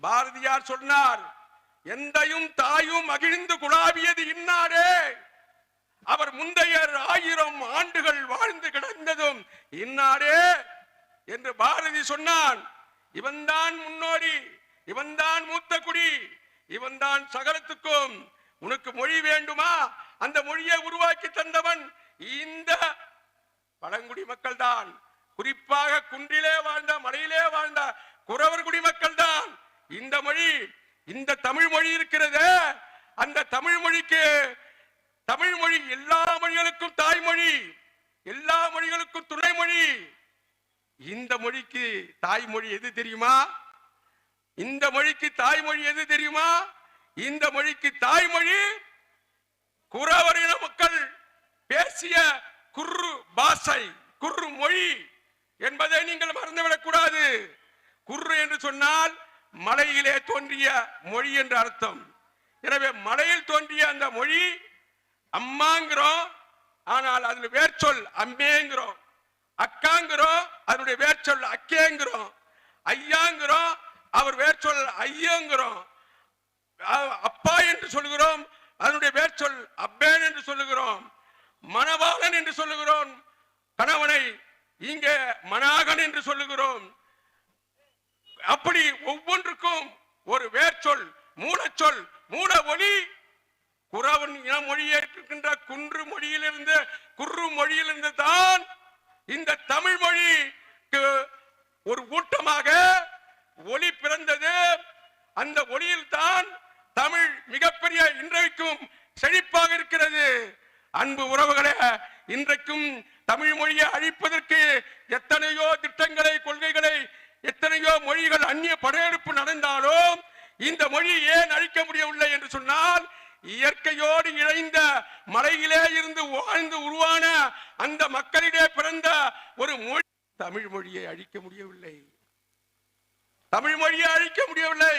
பாரதியார் சொன்னார், எந்தையும் தாயும் மகிழ்ந்து குழாவியது இன்னாடே. அவர் முந்தைய 1000 ஆண்டுகள் வாழ்ந்து கிடந்ததும் இன்னாடே என்று பாரதி சொன்னான். இவன்தான் முன்னோடி, இவன்தான் மூத்த குடி, இவன்தான் சகலத்துக்கும். உனக்கு மொழி வேண்டுமா? அந்த மொழியை உருவாக்கி தந்தவன் இந்த பழங்குடி மக்கள் தான். குறிப்பாக குன்றிலே வாழ்ந்த, மலையிலே வாழ்ந்த குறவர் குடிமக்கள் தான். இந்த மொழி, இந்த தமிழ் மொழி இருக்கிறது, அந்த தமிழ் மொழிக்கு, தமிழ் மொழி எல்லா மொழிகளுக்கும் தாய்மொழி, எல்லா மொழிகளுக்கும் துணைமொழி. இந்த மொழிக்கு தாய்மொழி எது தெரியுமா? இந்த மொழிக்கு தாய்மொழி எது தெரியுமா? இந்த மொழிக்கு தாய்மொழி குறவரின மக்கள் பேசிய குர்ரு பாஷை, குர்ரு மொழி என்பதை நீங்கள் மறந்துவிடக் கூடாது. குர்ரு என்று சொன்னால் மலையிலே தோன்றிய மொழி என்று அர்த்தம். எனவே மலையில் தோன்றிய அந்த மொழி அம்மாங்கிறோம், ஆனால் அதுல வேர்ச்சொல் அம்மேங்கிறோம். அக்காங்கிறோம், அதனுடைய வேர்ச்சொல் அக்கேங்கிறோம். ஐயாங்கிறோம், அவர் வேர்ச்சொல் ஐயங்கிறோம். அப்பா என்று சொல்லுகிறோம், அதனுடைய வேர்ச்சொல் அப்பேன் என்று சொல்லுகிறோம். மணவாளன் என்று சொல்லுகிறோம், கணவனை இங்கே மணாகன் என்று சொல்லுகிறோம். அப்படி ஒவ்வொன்றுக்கும் ஒரு வேர்ச்சொல், மூலச்சொல், மூல ஒளி. குறவன் இன மொழியை இருக்கின்ற குன்று மொழியிலிருந்து, குர்ரு மொழியிலிருந்து தான் இந்த தமிழ் மொழிக்கு ஒரு ஊட்டமாக ஒளி பிறந்தது. அந்த ஒளியில் தான் தமிழ் மிகப்பெரிய இன்றைக்கும் செழிப்பாக இருக்கிறது. அன்பு உறவுகளே, இன்றைக்கும் தமிழ் மொழியை அழிப்பதற்கு எத்தனையோ திட்டங்களை, கொள்கைகளை, எத்தனையோ மொழிகள் அந்நிய படையெடுப்பு நடந்தாலும் இந்த மொழி ஏன் அழிக்க முடியவில்லை என்று சொன்னால், இயற்கையோடு இணைந்த மலையிலே இருந்து வாழ்ந்து உருவான அந்த மக்களிடையே பிறந்த ஒரு மொழி. தமிழ் மொழியை அழிக்க முடியவில்லை, தமிழ் மொழியை அழிக்க முடியவில்லை.